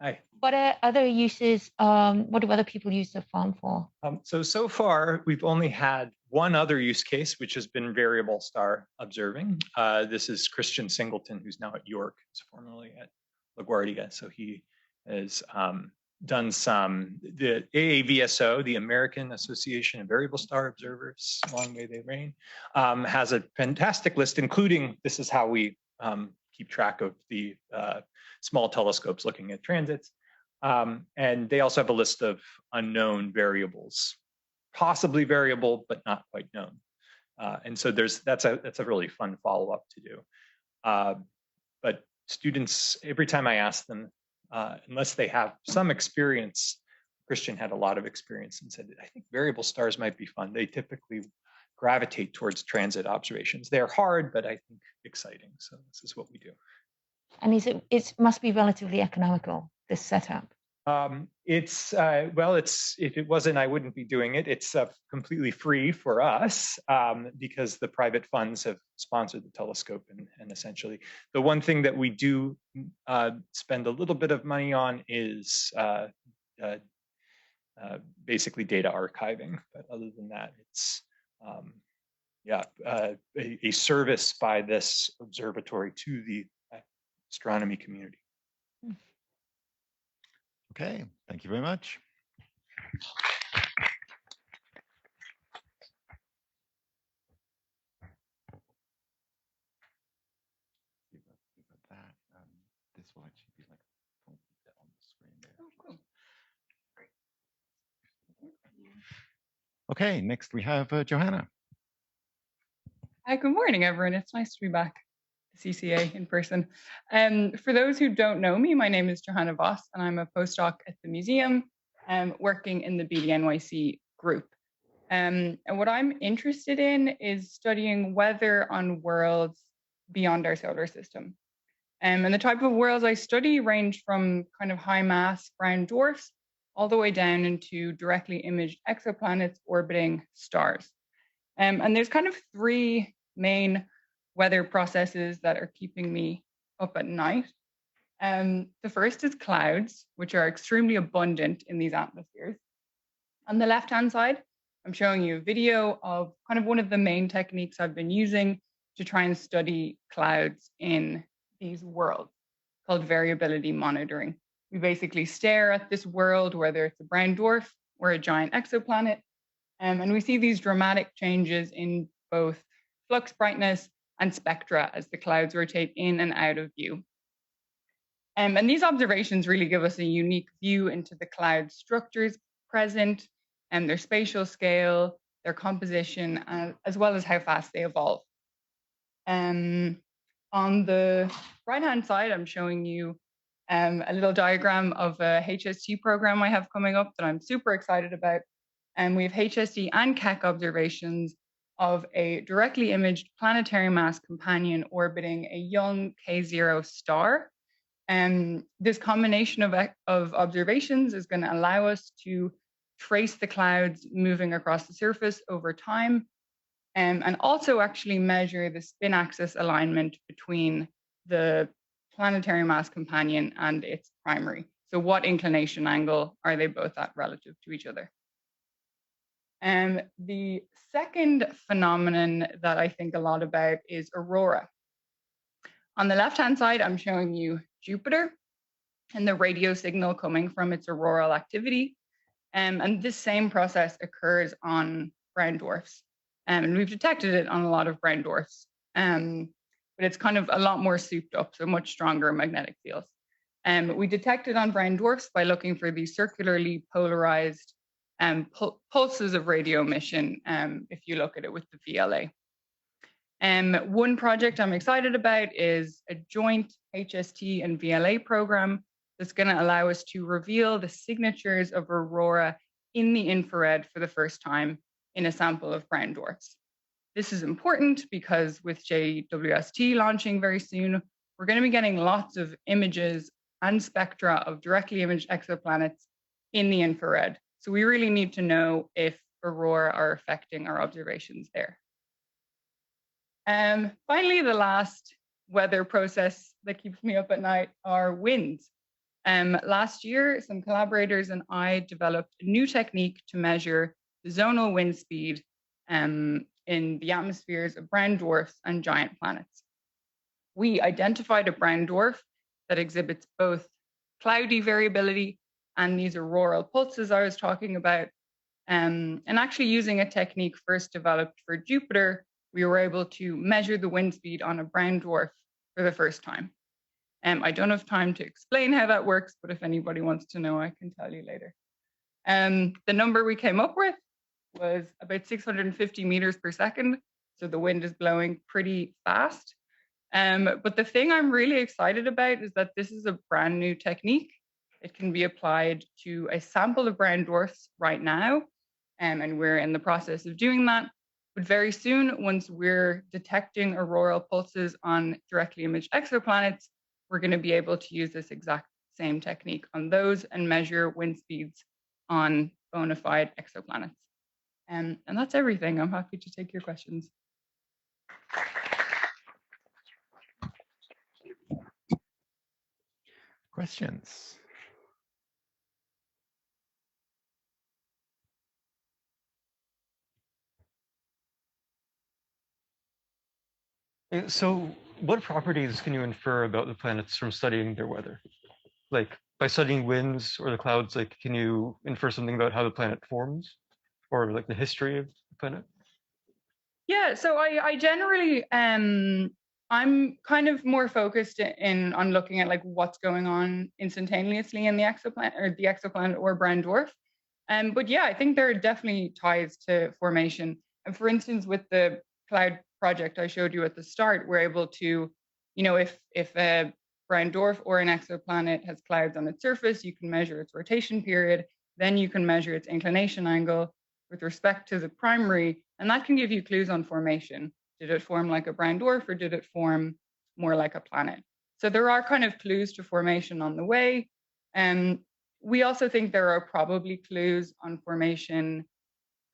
Hi. What are other uses? What do other people use the farm for? So far, we've only had one other use case, which has been variable star observing. This is Christian Singleton, who's now at York, who's formerly at LaGuardia. So he has done the AAVSO, the American Association of Variable Star Observers, long may they reign, has a fantastic list, including, this is how we keep track of the small telescopes looking at transits. And they also have a list of unknown variables, possibly variable, but not quite known. And so that's a really fun follow-up to do. But students, every time I ask them, unless they have some experience, Christian had a lot of experience and said, I think variable stars might be fun. They typically gravitate towards transit observations. They're hard, but I think exciting. So this is what we do. And it must be relatively economical, this setup. Well, if it wasn't, I wouldn't be doing it. It's completely free for us because the private funds have sponsored the telescope, and essentially the one thing that we do spend a little bit of money on is basically data archiving. But other than that, it's a service by this observatory to the astronomy community. Okay, thank you very much. This will actually be like on the screen there. Oh, cool. Okay, next we have Johanna. Hi, good morning, everyone. It's nice to be back to CCA in person. For those who don't know me, my name is Johanna Voss, and I'm a postdoc at the museum, working in the BDNYC group. And what I'm interested in is studying weather on worlds beyond our solar system. And the type of worlds I study range from kind of high mass brown dwarfs all the way down into directly imaged exoplanets orbiting stars. And there's kind of three main weather processes that are keeping me up at night. The first is clouds, which are extremely abundant in these atmospheres. On the left-hand side, I'm showing you a video of kind of one of the main techniques I've been using to try and study clouds in these worlds, called variability monitoring. We basically stare at this world, whether it's a brown dwarf or a giant exoplanet, and we see these dramatic changes in both flux brightness and spectra as the clouds rotate in and out of view. And these observations really give us a unique view into the cloud structures present and their spatial scale, their composition, as well as how fast they evolve. On the right-hand side, I'm showing you a little diagram of a HST program I have coming up that I'm super excited about. And we have HST and Keck observations of a directly imaged planetary mass companion orbiting a young K0 star. And this combination of observations is going to allow us to trace the clouds moving across the surface over time, and also actually measure the spin axis alignment between the planetary mass companion and its primary. So what inclination angle are they both at relative to each other? And the second phenomenon that I think a lot about is Aurora. On the left-hand side, I'm showing you Jupiter and the radio signal coming from its auroral activity. And this same process occurs on brown dwarfs. And we've detected it on a lot of brown dwarfs. But it's kind of a lot more souped up, so much stronger magnetic fields. We detect it on brown dwarfs by looking for these circularly polarized pulses of radio emission, if you look at it with the VLA. One project I'm excited about is a joint HST and VLA program that's going to allow us to reveal the signatures of Aurora in the infrared for the first time in a sample of brown dwarfs. This is important because with JWST launching very soon, we're going to be getting lots of images and spectra of directly imaged exoplanets in the infrared. So we really need to know if Aurora are affecting our observations there. Finally, the last weather process that keeps me up at night are winds. Last year, some collaborators and I developed a new technique to measure the zonal wind speed in the atmospheres of brown dwarfs and giant planets. We identified a brown dwarf that exhibits both cloudy variability and these auroral pulses I was talking about. And actually using a technique first developed for Jupiter, we were able to measure the wind speed on a brown dwarf for the first time. I don't have time to explain how that works, but if anybody wants to know, I can tell you later. The number we came up with was about 650 meters per second. So the wind is blowing pretty fast. But the thing I'm really excited about is that this is a brand new technique. It can be applied to a sample of brown dwarfs right now. And we're in the process of doing that. But very soon, once we're detecting auroral pulses on directly imaged exoplanets, we're going to be able to use this exact same technique on those and measure wind speeds on bona fide exoplanets. And that's everything. I'm happy to take your questions. Questions? So what properties can you infer about the planets from studying their weather? Like by studying winds or the clouds, like, can you infer something about how the planet forms, or like the history of the planet? Yeah, so I generally I'm kind of more focused on looking at like what's going on instantaneously in the exoplanet or brown dwarf. But yeah, I think there are definitely ties to formation. And for instance, with the cloud project I showed you at the start, we're able to, if a brown dwarf or an exoplanet has clouds on its surface, you can measure its rotation period, then you can measure its inclination angle with respect to the primary, and that can give you clues on formation. Did it form like a brown dwarf or did it form more like a planet? So there are kind of clues to formation on the way. And we also think there are probably clues on formation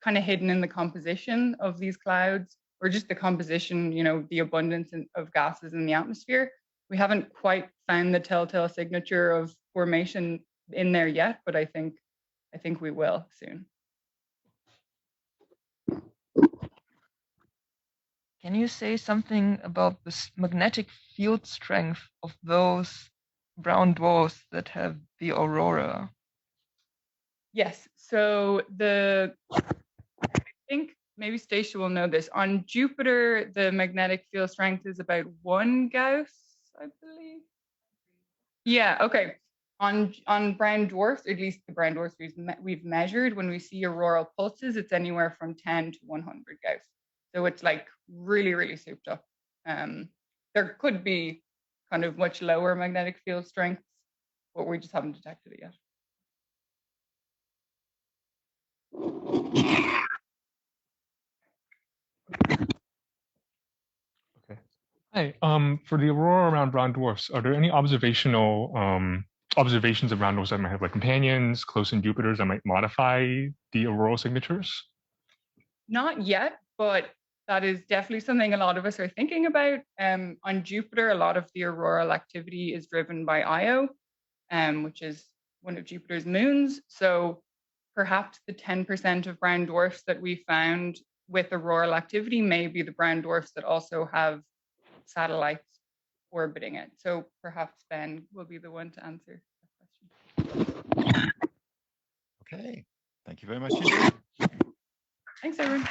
kind of hidden in the composition of these clouds, or just the composition, the abundance of gases in the atmosphere. We haven't quite found the telltale signature of formation in there yet, but I think we will soon. Can you say something about the magnetic field strength of those brown dwarfs that have the aurora? Yes. So I think maybe Stacia will know this. On Jupiter, the magnetic field strength is about 1 Gauss, I believe. Yeah. Okay. On brown dwarfs, at least the brown dwarfs we've measured, when we see auroral pulses, it's anywhere from 10 to 100 Gauss. So it's like really, really souped up. There could be kind of much lower magnetic field strengths, but we just haven't detected it yet. Okay. Hi. For the aurora around brown dwarfs, are there any observations of brown dwarfs that might have like companions close in Jupiters that might modify the auroral signatures? Not yet, but that is definitely something a lot of us are thinking about. On Jupiter, a lot of the auroral activity is driven by Io, which is one of Jupiter's moons. So perhaps the 10% of brown dwarfs that we found with auroral activity may be the brown dwarfs that also have satellites orbiting it. So perhaps Ben will be the one to answer that question. Okay, thank you very much. Thanks, everyone.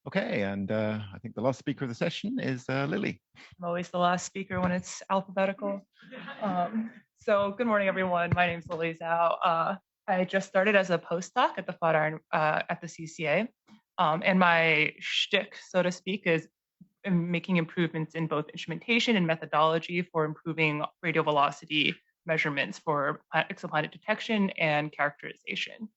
Okay, and I think the last speaker of the session is Lily. I'm always the last speaker when it's alphabetical. So good morning, everyone. My name's Lily Zhao. I just started as a postdoc at the Flatiron at the CCA. And my shtick, so to speak, is making improvements in both instrumentation and methodology for improving radial velocity measurements for exoplanet detection and characterization.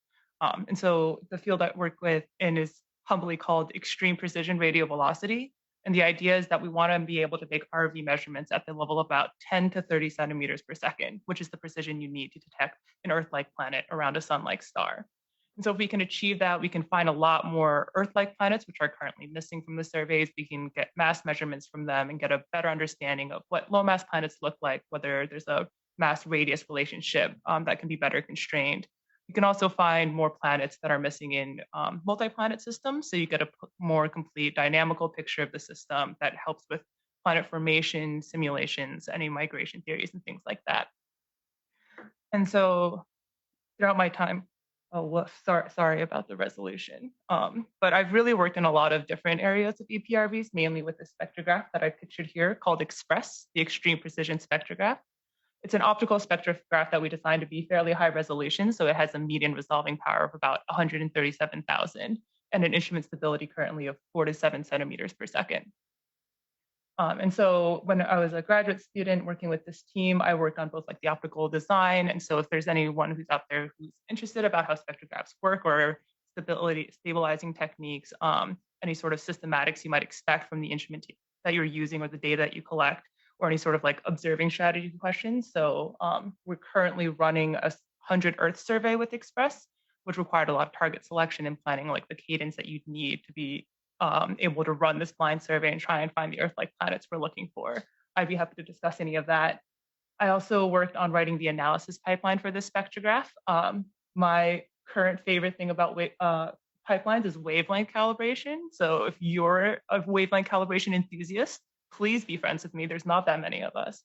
And so the field I work with is humbly called extreme precision radial velocity. And the idea is that we want to be able to make RV measurements at the level of about 10 to 30 centimeters per second, which is the precision you need to detect an Earth-like planet around a sun-like star. And so if we can achieve that, we can find a lot more Earth-like planets, which are currently missing from the surveys. We can get mass measurements from them and get a better understanding of what low mass planets look like, whether there's a mass radius relationship that can be better constrained. You can also find more planets that are missing in multi-planet systems. So you get a more complete dynamical picture of the system that helps with planet formation, simulations, any migration theories and things like that. And so throughout my time, sorry about the resolution. But I've really worked in a lot of different areas of EPRVs, mainly with the spectrograph that I pictured here called EXPRESS, the Extreme Precision Spectrograph. It's an optical spectrograph that we designed to be fairly high resolution, so it has a median resolving power of about 137,000 and an instrument stability currently of 4 to 7 centimeters per second. And so when I was a graduate student working with this team, I worked on both like the optical design. And so if there's anyone who's out there who's interested about how spectrographs work or stabilizing techniques, any sort of systematics you might expect from the instrument that you're using or the data that you collect, or any sort of like observing strategy questions. So we're currently running a 100 Earth survey with Express, which required a lot of target selection and planning like the cadence that you'd need to be able to run this blind survey and try and find the Earth-like planets we're looking for. I'd be happy to discuss any of that. I also worked on writing the analysis pipeline for this spectrograph. My current favorite thing about pipelines is wavelength calibration. So if you're a wavelength calibration enthusiast, please be friends with me. There's not that many of us.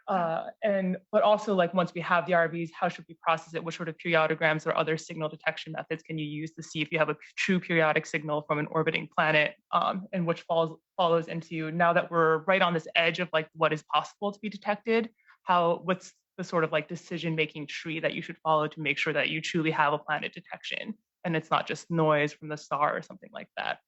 But also, like, once we have the RVs, how should we process it? What sort of periodograms or other signal detection methods can you use to see if you have a true periodic signal from an orbiting planet, and which follows into, now that we're right on this edge of like what is possible to be detected, what's the sort of like decision-making tree that you should follow to make sure that you truly have a planet detection and it's not just noise from the star or something like that.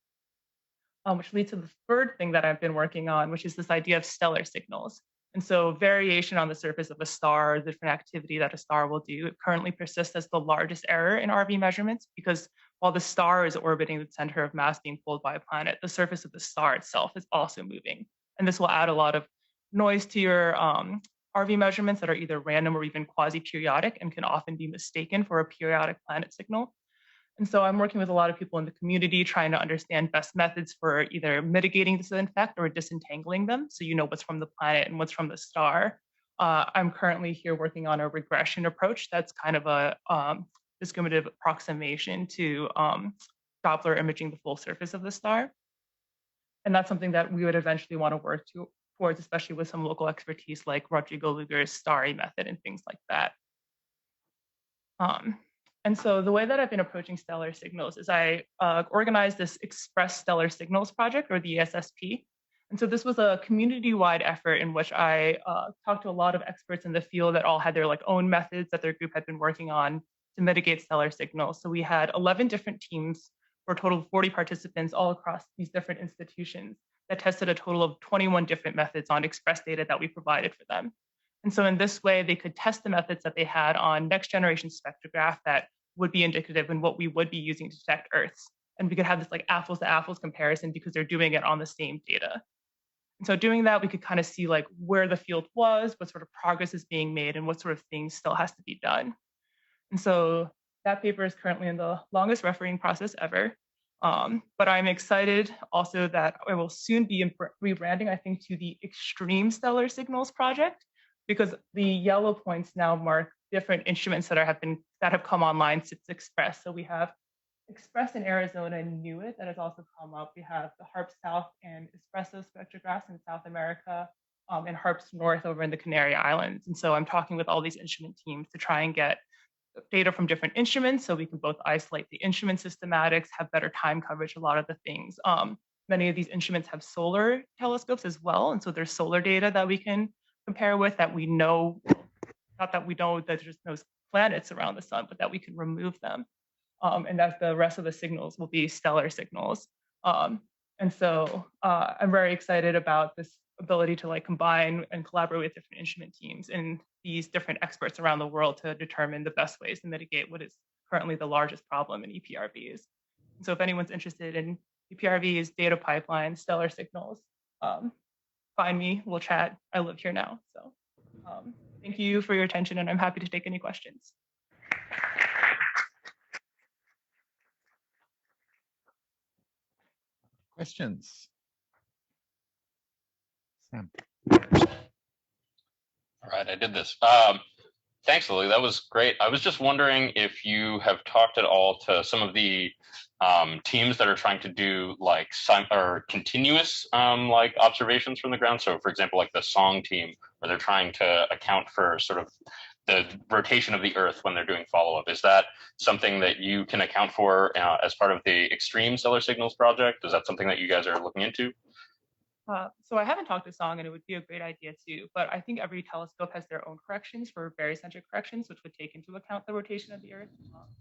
Which leads to the third thing that I've been working on, which is this idea of stellar signals. And so variation on the surface of a star, the different activity that a star will do, it currently persists as the largest error in RV measurements, because while the star is orbiting the center of mass being pulled by a planet, the surface of the star itself is also moving. And this will add a lot of noise to your RV measurements that are either random or even quasi-periodic and can often be mistaken for a periodic planet signal. And so I'm working with a lot of people in the community trying to understand best methods for either mitigating this effect or disentangling them, so you know what's from the planet and what's from the star. I'm currently here working on a regression approach that's kind of a discriminative approximation to Doppler imaging the full surface of the star. And that's something that we would eventually want to work towards, especially with some local expertise like Rodrigo Luger's starry method and things like that. And so the way that I've been approaching stellar signals is I organized this Express Stellar Signals project, or the ESSP. And so this was a community-wide effort in which I talked to a lot of experts in the field that all had their like own methods that their group had been working on to mitigate stellar signals. So we had 11 different teams for a total of 40 participants all across these different institutions that tested a total of 21 different methods on Express data that we provided for them. And so in this way, they could test the methods that they had on next generation spectrograph that would be indicative in what we would be using to detect Earths. And we could have this like apples to apples comparison because they're doing it on the same data. And so doing that, we could kind of see like where the field was, what sort of progress is being made, and what sort of things still has to be done. And so that paper is currently in the longest refereeing process ever. But I'm excited also that I will soon be rebranding, I think, to the Extreme Stellar Signals Project, because the yellow points now mark different instruments that have come online since Express. So we have Express in Arizona and NUIT that has also come up. We have the HARP South and Espresso spectrographs in South America, and HARPS North over in the Canary Islands. And so I'm talking with all these instrument teams to try and get data from different instruments so we can both isolate the instrument systematics, have better time coverage, a lot of the things. Many of these instruments have solar telescopes as well. And so there's solar data that we can compare with that we know, not that we know that there's no planets around the sun, but that we can remove them. And that the rest of the signals will be stellar signals. And so I'm very excited about this ability to like combine and collaborate with different instrument teams and these different experts around the world to determine the best ways to mitigate what is currently the largest problem in EPRVs. And so if anyone's interested in EPRVs, data pipelines, stellar signals, find me, we'll chat. I live here now. So thank you for your attention, and I'm happy to take any questions. Questions? Sam. All right, I did this. Thanks, Lily. That was great. I was just wondering if you have talked at all to some of the teams that are trying to do like continuous like observations from the ground. So, for example, like the Song team, where they're trying to account for sort of the rotation of the Earth when they're doing follow-up. Is that something that you can account for as part of the Extreme Stellar Signals project? Is that something that you guys are looking into? So I haven't talked to Song, and it would be a great idea too, but I think every telescope has their own corrections for barycentric corrections, which would take into account the rotation of the Earth,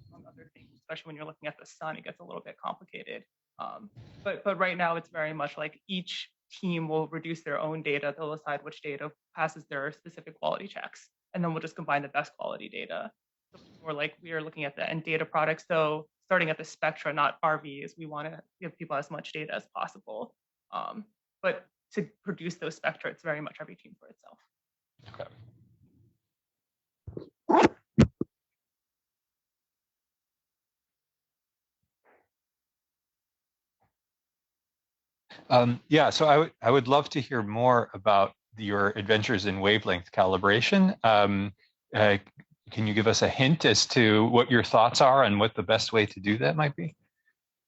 among other things, especially when you're looking at the sun, it gets a little bit complicated. But right now it's very much like each team will reduce their own data. They'll decide which data passes their specific quality checks, and then we'll just combine the best quality data. So more like we are looking at the end data product. So starting at the spectra, not RVs, we want to give people as much data as possible. But to produce those spectra, it's very much every team for itself. Okay. Yeah, so I would love to hear more about your adventures in wavelength calibration. Can you give us a hint as to what your thoughts are and what the best way to do that might be?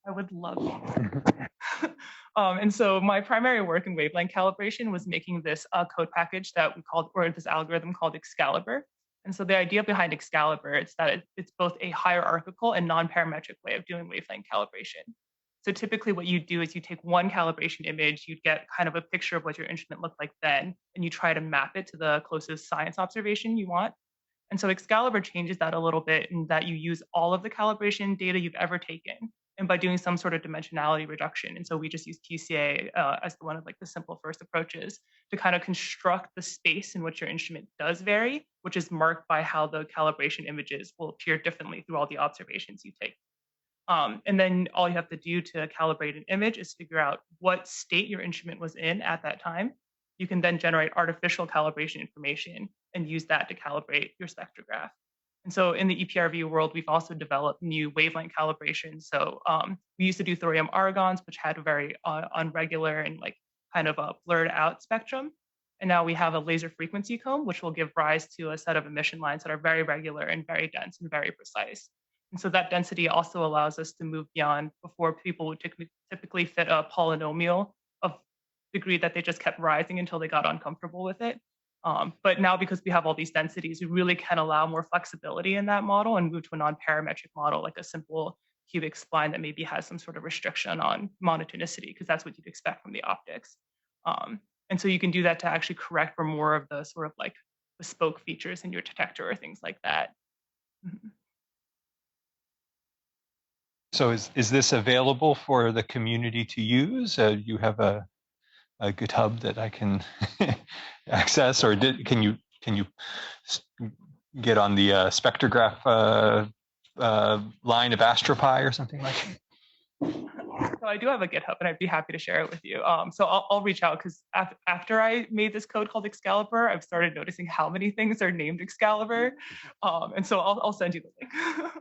I would love to. And so my primary work in wavelength calibration was making this code package that we called, or this algorithm called Excalibur. And so the idea behind Excalibur is that it's both a hierarchical and non-parametric way of doing wavelength calibration. So typically what you do is you take one calibration image, you get kind of a picture of what your instrument looked like then, and you try to map it to the closest science observation you want. And so Excalibur changes that a little bit in that you use all of the calibration data you've ever taken, and by doing some sort of dimensionality reduction. And so we just use TCA as one of like the simple first approaches to kind of construct the space in which your instrument does vary, which is marked by how the calibration images will appear differently through all the observations you take. And then all you have to do to calibrate an image is figure out what state your instrument was in at that time. You can then generate artificial calibration information and use that to calibrate your spectrograph. And so in the EPRV world, we've also developed new wavelength calibration. So we used to do thorium argons, which had a very unregular and like kind of a blurred out spectrum. And now we have a laser frequency comb, which will give rise to a set of emission lines that are very regular and very dense and very precise. And so that density also allows us to move beyond before people would typically fit a polynomial of degree that they just kept rising until they got uncomfortable with it. But now because we have all these densities, we really can allow more flexibility in that model and move to a non-parametric model, like a simple cubic spline that maybe has some sort of restriction on monotonicity, because that's what you'd expect from the optics. And so you can do that to actually correct for more of the sort of like bespoke features in your detector or things like that. So is this available for the community to use? You have a GitHub that I can access, or can you get on the spectrograph line of AstroPi or something like that? So I do have a GitHub, and I'd be happy to share it with you. So I'll reach out, because after I made this code called Excalibur, I've started noticing how many things are named Excalibur, and so I'll send you the link.